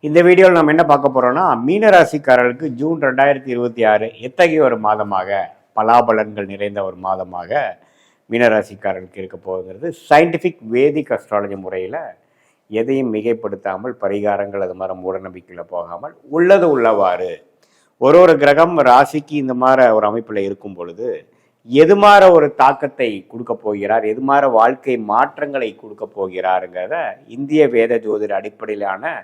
இந்த வீடியோவில் நம்ம என்ன பார்க்க போறோம்னா, மீனராசிக்காரர்களுக்கு ஜூன் 2026 எத்தகைய ஒரு மாதமாக, பலாபலன்கள் நிறைந்த ஒரு மாதமாக மீனராசிக்காரர்களுக்கு இருக்க போகுங்கிறது சயின்டிஃபிக் வேதிக் அஸ்ட்ராலஜி முறையில் எதையும் மிகைப்படுத்தாமல், பரிகாரங்கள் அது மாதிரி மூடநம்பிக்கையில் போகாமல் உள்ளது உள்ளவாறு ஒரு கிரகம் ராசிக்கு இந்த மாதிரி ஒரு அமைப்பில் இருக்கும் பொழுது எது மாதிரி ஒரு தாக்கத்தை கொடுக்க போகிறார், எது மாதிரி வாழ்க்கை மாற்றங்களை கொடுக்க போகிறாருங்கிறத இந்திய வேத ஜோதிட அடிப்படையிலான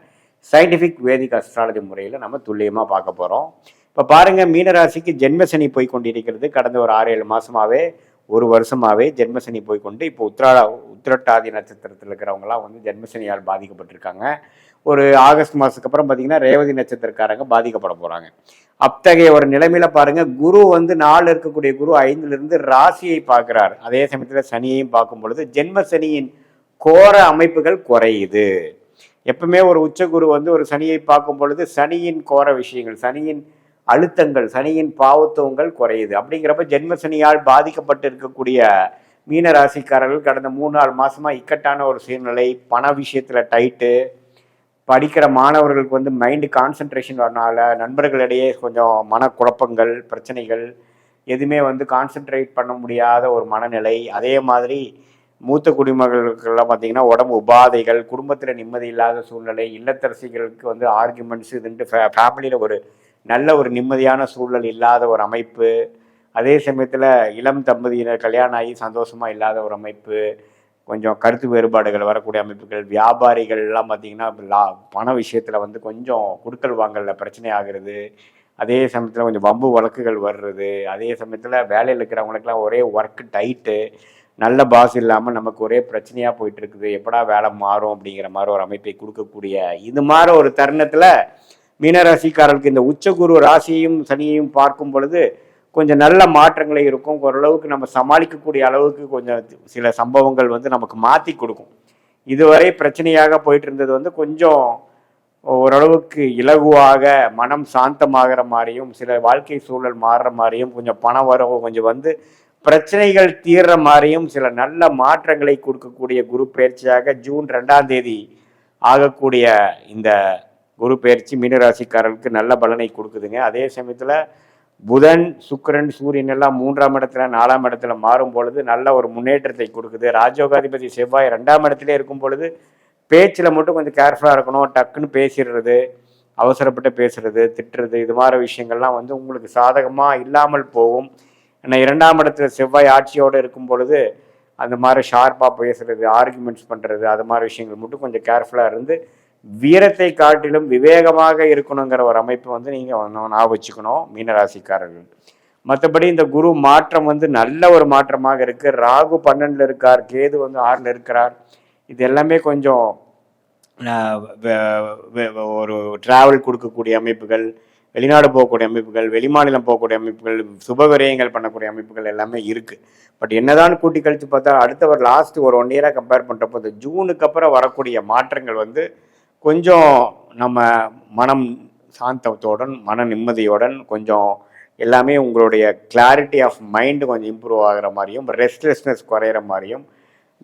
சயின்டிஃபிக் வேதிக் அஸ்ட்ராலஜி முறையில் நம்ம துல்லியமாக பார்க்க போகிறோம். இப்போ பாருங்கள், மீனராசிக்கு ஜென்மசனி போய் கொண்டிருக்கிறது. கடந்த ஒரு 6-7 மாதமாகவே, ஒரு வருஷமாகவே ஜென்மசனி போய்கொண்டு இப்போ உத்திரட்டாதி நட்சத்திரத்தில் இருக்கிறவங்களாம் வந்து ஜென்மசனியால் பாதிக்கப்பட்டிருக்காங்க. ஒரு ஆகஸ்ட் மாதத்துக்கு அப்புறம் பார்த்தீங்கன்னா ரேவதி நட்சத்திரக்காரங்க பாதிக்கப்பட போகிறாங்க. அத்தகைய ஒரு நிலைமையில பாருங்க, குரு வந்து 4 இருக்கக்கூடிய குரு 5லிருந்து ராசியை பார்க்கிறார். அதே சமயத்தில் சனியையும் பார்க்கும் பொழுது ஜென்மசனியின் கோர அமைப்புகள் குறையுது. எப்பவுமே ஒரு உச்சகுரு வந்து ஒரு சனியை பார்க்கும் பொழுது சனியின் கோர விஷயங்கள், சனியின் அழுத்தங்கள், சனியின் பாவத்துவங்கள் குறையுது. அப்படிங்கிறப்ப ஜென்மசனியால் பாதிக்கப்பட்டு இருக்கக்கூடிய மீன ராசிக்காரர்கள் கடந்த 3-4 மாசமா இக்கட்டான ஒரு சூழ்நிலை, பண விஷயத்துல டைட்டு, படிக்கிற மாணவர்களுக்கு வந்து மைண்டு கான்சன்ட்ரேஷன் வரனால நண்பர்களிடையே கொஞ்சம் மனக்குழப்பங்கள், பிரச்சனைகள், எதுவுமே வந்து கான்சென்ட்ரேட் பண்ண முடியாத ஒரு மனநிலை. அதே மாதிரி மூத்த குடிமகளுக்கெல்லாம் பார்த்தீங்கன்னா உடம்பு உபாதைகள், குடும்பத்தில் நிம்மதி இல்லாத சூழ்நிலை, இல்லத்தரசிகளுக்கு வந்து ஆர்குமெண்ட்ஸ், இதுன்ட்டு ஃபேமிலியில் ஒரு நல்ல ஒரு நிம்மதியான சூழல் இல்லாத ஒரு அமைப்பு. அதே சமயத்தில் இளம் தம்பதியினர் கல்யாணம் ஆகி சந்தோஷமாக இல்லாத ஒரு அமைப்பு, கொஞ்சம் கருத்து வேறுபாடுகள் வரக்கூடிய அமைப்புகள், வியாபாரிகள் எல்லாம் பார்த்தீங்கன்னா பண விஷயத்தில் வந்து கொஞ்சம் குடுக்கல் வாங்கல பிரச்சனை ஆகிறது. அதே சமயத்தில் கொஞ்சம் வம்பு வழக்குகள் வர்றது. அதே சமயத்தில் வேலையில் இருக்கிறவங்களுக்கெல்லாம் ஒரே ஒர்க் டைட்டு, நல்ல பாஸ் இல்லாமல் நமக்கு ஒரே பிரச்சனையாக போயிட்டு இருக்குது, எப்படா வேலை மாறும் அப்படிங்கிற மாதிரி ஒரு அமைப்பை கொடுக்கக்கூடிய இது மாதிரி ஒரு தருணத்தில் மீனராசிக்காரர்களுக்கு இந்த உச்சகுரு ராசியையும் சனியையும் பார்க்கும் பொழுது கொஞ்சம் நல்ல மாற்றங்களே இருக்கும். ஓரளவுக்கு நம்ம சமாளிக்கக்கூடிய அளவுக்கு கொஞ்சம் சில சம்பவங்கள் வந்து நமக்கு மாற்றி கொடுக்கும். இதுவரை பிரச்சனையாக போயிட்டு இருந்தது வந்து கொஞ்சம் ஓரளவுக்கு இலகுவாக, மனம் சாந்தமாகிற மாதிரியும், சில வாழ்க்கை சூழல் மாறுற மாதிரியும், கொஞ்சம் பணம் வரவு கொஞ்சம் வந்து பிரச்சனைகள் தீர்ற மாதிரியும் சில நல்ல மாற்றங்களை கொடுக்கக்கூடிய குரு பயிற்சியாக ஜூன் 2 ஆகக்கூடிய இந்த குரு பயிற்சி மீனராசிக்காரர்களுக்கு நல்ல பலனை கொடுக்குதுங்க. அதே சமயத்தில் புதன், சுக்கிரன், சூரியன் எல்லாம் 3ஆம் இடத்துல 4ஆம் இடத்துல மாறும் பொழுது நல்ல ஒரு முன்னேற்றத்தை கொடுக்குது. ராஜயோகாதிபதி செவ்வாய் 2ஆம் இடத்துல இருக்கும் பொழுது பேச்சில் மட்டும் கொஞ்சம் கேர்ஃபுல்லாக இருக்கணும். டக்குன்னு பேசிடுறது, அவசரப்பட்டு பேசுறது, திட்டுறது, இது மாதிரி விஷயங்கள்லாம் வந்து உங்களுக்கு சாதகமாக இல்லாமல் போகும். ஏன்னா 2ஆம் இடத்துல செவ்வாய் ஆட்சியோடு இருக்கும் பொழுது அந்த மாதிரி ஷார்ப்பாக பேசுறது, ஆர்குமெண்ட்ஸ் பண்ணுறது, அது மாதிரி விஷயங்கள் மட்டும் கொஞ்சம் கேர்ஃபுல்லாக இருந்து வீரத்தை காட்டிலும் விவேகமாக இருக்கணுங்கிற ஒரு அமைப்பு வந்து நீங்கள் ஞாபகம் வச்சுக்கணும் மீனராசிக்காரர்கள். மற்றபடி இந்த குரு மாற்றம் வந்து நல்ல ஒரு மாற்றமாக இருக்குது. ராகு 12ல் இருக்கார், கேது வந்து 6ல் இருக்கிறார். இது எல்லாமே கொஞ்சம் ஒரு டிராவல் கொடுக்கக்கூடிய அமைப்புகள், வெளிநாடு போகக்கூடிய அமைப்புகள், வெளிமாநிலம் போகக்கூடிய அமைப்புகள், சுப விரயங்கள் பண்ணக்கூடிய அமைப்புகள் எல்லாமே இருக்குது. பட் என்னதான் கூட்டி கழித்து பார்த்தா அடுத்த ஒரு லாஸ்ட் ஒரு 1 இயராக கம்பேர் பண்ணுறப்போ இந்த ஜூனுக்கு அப்புறம் வரக்கூடிய மாற்றங்கள் வந்து கொஞ்சம் நம்ம மனம் சாந்தத்துடன், மன நிம்மதியுடன், கொஞ்சம் எல்லாமே உங்களுடைய கிளாரிட்டி ஆஃப் மைண்டு கொஞ்சம் இம்ப்ரூவ் ஆகிற மாதிரியும், ரெஸ்ட்லெஸ்னஸ் குறையிற மாதிரியும்,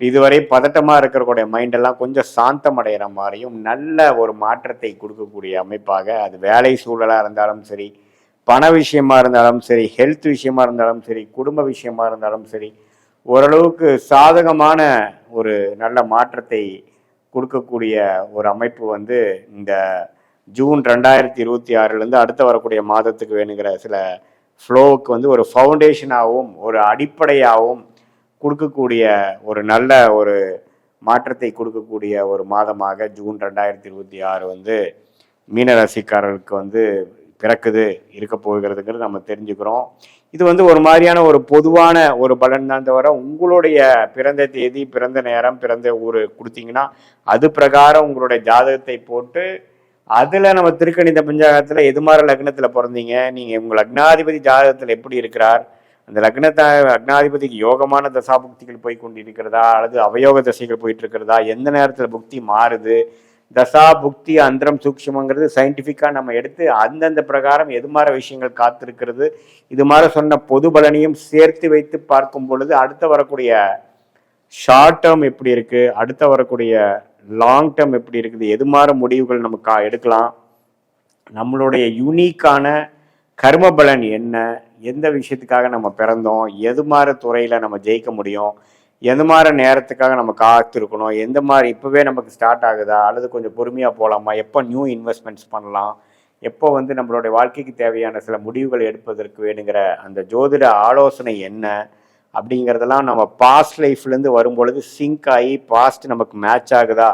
இதுவரை பதட்டமாக இருக்கிறக்கூடிய மைண்டெல்லாம் கொஞ்சம் சாந்தம் அடைகிற மாதிரியும் நல்ல ஒரு மாற்றத்தை கொடுக்கக்கூடிய அமைப்பாக, அது வேலை சூழலாக இருந்தாலும் சரி, பண விஷயமா இருந்தாலும் சரி, ஹெல்த் விஷயமா இருந்தாலும் சரி, குடும்ப விஷயமா இருந்தாலும் சரி, ஓரளவுக்கு சாதகமான ஒரு நல்ல மாற்றத்தை கொடுக்கக்கூடிய ஒரு அமைப்பு வந்து இந்த ஜூன் 2026 அடுத்து வரக்கூடிய மாதத்துக்கு வேணுங்கிற சில ஃப்ளோவுக்கு வந்து ஒரு ஃபவுண்டேஷனாகவும் ஒரு அடிப்படையாகவும் கொடுக்கக்கூடிய ஒரு நல்ல ஒரு மாற்றத்தை கொடுக்கக்கூடிய ஒரு மாதமாக ஜூன் 2026 வந்து மீனராசிக்காரர்களுக்கு வந்து பிறக்குது, இருக்க போகிறதுங்கிறது நம்ம தெரிஞ்சுக்கிறோம். இது வந்து ஒரு மாதிரியான ஒரு பொதுவான ஒரு பலன் தான் தவிர, உங்களுடைய பிறந்த தேதி, பிறந்த நேரம், பிறந்த ஊர் கொடுத்தீங்கன்னா அது பிரகாரம் உங்களுடைய ஜாதகத்தை போட்டு அதில் நம்ம திருக்கணித பஞ்சாங்கத்தில் எது மாதிரி லக்னத்தில் பிறந்தீங்க, நீங்கள் உங்கள் லக்னாதிபதி ஜாதகத்தில் எப்படி இருக்கிறார், அந்த லக்னாதிபதிக்கு யோகமான தசாபுக்திகள் போய் கொண்டு இருக்கிறதா அல்லது அவயோக தசைகள் போயிட்டு இருக்கிறதா, எந்த நேரத்தில் புக்தி மாறுது, தசா புக்தி அந்தரம் சூக்ஷமங்கிறது சயின்டிஃபிக்காக நம்ம எடுத்து அந்தந்த பிரகாரம் எது மாதிரி விஷயங்கள் காத்திருக்கிறது, இது மாதிரி சொன்ன பொது பலனையும் சேர்த்து வைத்து பார்க்கும் பொழுது அடுத்த வரக்கூடிய ஷார்ட் டேர்ம் எப்படி இருக்குது, அடுத்த வரக்கூடிய லாங் டேர்ம் எப்படி இருக்குது, எது மாதிரி முடிவுகள் நமக்கு எடுக்கலாம், நம்மளுடைய யூனிக்கான கர்ம பலன் என்ன, எந்த விஷயத்துக்காக நம்ம பிறந்தோம், எது மாதிரி துறையில் நம்ம ஜெயிக்க முடியும், எந்த மாதிரி நேரத்துக்காக நம்ம காத்திருக்கணும், எந்த மாதிரி இப்போவே நமக்கு ஸ்டார்ட் ஆகுதா அல்லது கொஞ்சம் பொறுமையாக போகலாமா, எப்போ நியூ இன்வெஸ்ட்மெண்ட்ஸ் பண்ணலாம், எப்போ வந்து நம்மளுடைய வாழ்க்கைக்கு தேவையான சில முடிவுகள் எடுப்பதற்கு வேணுங்கிற அந்த ஜோதிட ஆலோசனை என்ன அப்படிங்கிறதெல்லாம் நம்ம பாஸ்ட் லைஃப்லேருந்து வரும்பொழுது சிங்க் ஆகி பாஸ்ட் நமக்கு மேட்ச் ஆகுதா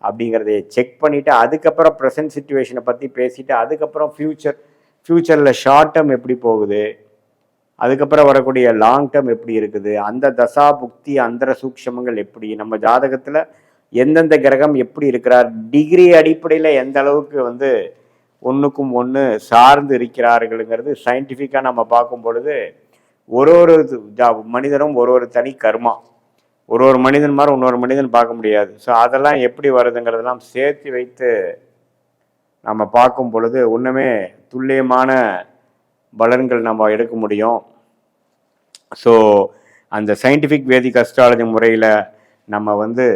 அப்படிங்கிறத செக் பண்ணிவிட்டு அதுக்கப்புறம் ப்ரெசன்ட் சுச்சுவேஷனை பற்றி பேசிவிட்டு அதுக்கப்புறம் ஃப்யூச்சரில் ஷார்ட் டேர்ம் எப்படி போகுது, அதுக்கப்புறம் வரக்கூடிய லாங் டேர்ம் எப்படி இருக்குது, அந்த தசா புக்தி அந்தர சூக்ஷமங்கள் எப்படி, நம்ம ஜாதகத்தில் எந்தெந்த கிரகம் எப்படி இருக்கிறார், டிகிரி அடிப்படையில் எந்த அளவுக்கு வந்து ஒன்றுக்கும் ஒன்று சார்ந்து இருக்கிறார்களுங்கிறது சயின்டிஃபிக்காக நம்ம பார்க்கும் பொழுது ஒரு மனிதனும் ஒரு தனி கர்மா, ஒரு மனிதன் மாதிரி இன்னொரு மனிதன் பார்க்க முடியாது. ஸோ அதெல்லாம் எப்படி வருதுங்கிறதெல்லாம் சேர்த்து வைத்து நம்ம பார்க்கும் பொழுது ஒன்றுமே துல்லியமான பலன்கள் நம்ம எடுக்க முடியும். ஸோ அந்த சயின்டிஃபிக் வேதிக் அஸ்ட்ராலஜி முறையில் நம்ம வந்து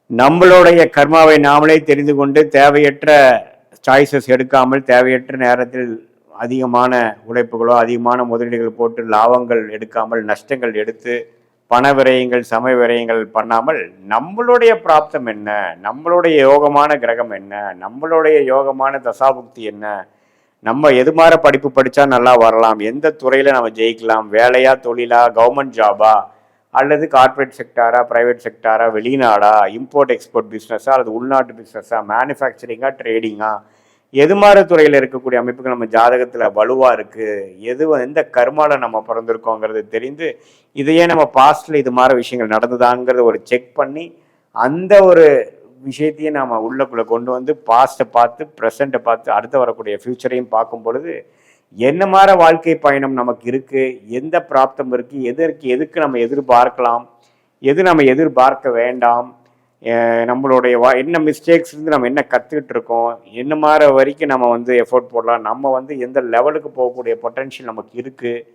நம்மளுடைய கர்மாவை நாமளே தெரிந்து கொண்டு தேவையற்ற சாய்ஸஸ் எடுக்காமல் தேவையற்ற நேரத்தில் அதிகமான உழைப்புகளோ அதிகமான முதலீடுகள் போட்டு லாபங்கள் எடுக்காமல் நஷ்டங்கள் எடுத்து பண விரயங்கள் சமய விரயங்கள் பண்ணாமல் நம்மளுடைய பிராப்தம் என்ன, நம்மளுடைய யோகமான கிரகம் என்ன, நம்மளுடைய யோகமான தசாபுக்தி என்ன, நம்ம எது மாதிரி படிப்பு படித்தா நல்லா வரலாம், எந்த துறையில் நம்ம ஜெயிக்கலாம், வேலையா தொழிலா கவர்மெண்ட் ஜாபா அல்லது கார்ப்பரேட் செக்டாரா ப்ரைவேட் செக்டாரா வெளிநாடா இம்போர்ட் எக்ஸ்போர்ட் பிஸ்னஸா அல்லது உள்நாட்டு பிஸ்னஸா மேனுஃபேக்சரிங்கா ட்ரேடிங்கா, எது மாதிரி துறையில் இருக்கக்கூடிய அமைப்புகள் நம்ம ஜாதகத்தில் வலுவாக இருக்குது, எந்த கர்மாவில் நம்ம பிறந்திருக்கோங்கிறது தெரிந்து இதையே நம்ம பாஸ்டில் இது மாதிரி விஷயங்கள் நடந்துதாங்கிறத ஒரு செக் பண்ணி அந்த ஒரு விஷயத்தையும் நாம் உள்ளக்குள்ளே கொண்டு வந்து பாஸ்ட்டை பார்த்து ப்ரெசண்ட்டை பார்த்து அடுத்து வரக்கூடிய ஃப்யூச்சரையும் பார்க்கும் பொழுது என்ன மாதிரி வாழ்க்கை பயணம் நமக்கு இருக்குது, எந்த பிராப்தம் இருக்குது, எதுக்கு நம்ம எதிர்பார்க்கலாம், எது நம்ம எதிர்பார்க்க வேண்டாம், நம்மளுடைய என்ன மிஸ்டேக்ஸ் இருந்து நம்ம என்ன கற்றுக்கிட்டு இருக்கோம், என்ன மாதிரி வரைக்கும் நம்ம வந்து எஃபோர்ட் போடலாம், நம்ம வந்து எந்த லெவலுக்கு போகக்கூடிய பொட்டென்ஷியல் நமக்கு இருக்குது,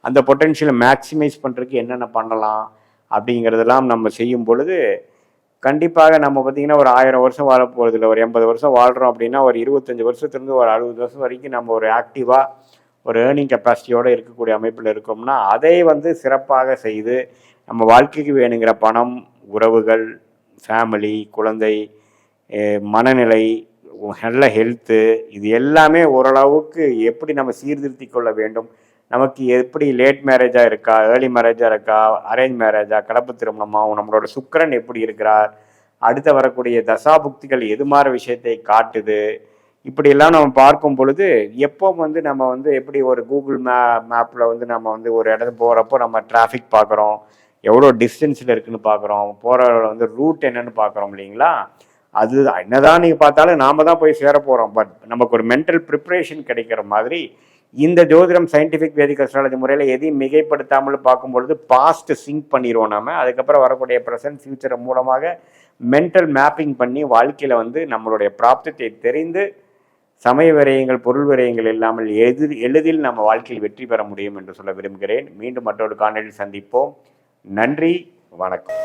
அந்த பொட்டென்ஷியலை மேக்ஸிமைஸ் பண்ணுறதுக்கு என்னென்ன பண்ணலாம் அப்படிங்கிறதெல்லாம் நம்ம செய்யும் பொழுது கண்டிப்பாக நம்ம பார்த்திங்கன்னா ஒரு 1000 வருஷம் வாழ போகிறதில்ல, ஒரு 80 வருஷம் வாழ்கிறோம் அப்படின்னா ஒரு 25 வருஷத்துலேருந்து ஒரு 60 வருஷம் வரைக்கும் நம்ம ஒரு ஆக்டிவாக ஒரு ஏர்னிங் கெப்பாசிட்டியோடு இருக்கக்கூடிய அமைப்பில் இருக்கோம்னா அதை வந்து சிறப்பாக செய்து நம்ம வாழ்க்கைக்கு வேணுங்கிற பணம், உறவுகள், ஃபேமிலி, குழந்தை, மனநிலை, நல்ல ஹெல்த்து, இது எல்லாமே ஓரளவுக்கு எப்படி நம்ம சீர்திருத்தி கொள்ள வேண்டும், நமக்கு எப்படி லேட் மேரேஜாக இருக்கா, ஏர்லி மேரேஜாக இருக்கா, அரேஞ்ச் மேரேஜா, கலப்பு திருமணமாகவும், நம்மளோட சுக்கிரன் எப்படி இருக்கிறார், அடுத்து வரக்கூடிய தசாபுக்திகள் எது மாதிரி விஷயத்தை காட்டுது, இப்படியெல்லாம் நம்ம பார்க்கும் பொழுது எப்போ வந்து நம்ம வந்து எப்படி ஒரு கூகுள் மேப்பில் வந்து நம்ம வந்து ஒரு இடத்துக்கு போகிறப்போ நம்ம டிராஃபிக் பார்க்குறோம், எவ்வளோ டிஸ்டன்ஸில் இருக்குதுன்னு பார்க்குறோம், போகிற வந்து ரூட் என்னன்னு பார்க்குறோம் இல்லைங்களா, அது என்னதான் நீங்கள் பார்த்தாலும் நாம் தான் போய் சேர போகிறோம். பட் நமக்கு ஒரு மென்டல் ப்ரிப்ரேஷன் கிடைக்கிற மாதிரி இந்த ஜோதிடம் சயின்டிஃபிக் வேதிக் அஸ்ட்ராலஜி முறையில் எதையும் மிகைப்படுத்தாமல் பார்க்கும்பொழுது பாஸ்ட் சிங்க் பண்ணிடுவோம் நம்ம. அதுக்கப்புறம் வரக்கூடிய ப்ரெசன்ட் ஃபியூச்சர் மூலமாக மென்டல் மேப்பிங் பண்ணி வாழ்க்கையில் வந்து நம்மளுடைய பிராப்தத்தை தெரிந்து சமய விரயங்கள் பொருள் விரயங்கள் இல்லாமல் எளிதில் நம்ம வாழ்க்கையில் வெற்றி பெற முடியும் என்று சொல்ல விரும்புகிறேன். மீண்டும் மற்றொரு காணொலியில் சந்திப்போம். நன்றி, வணக்கம்.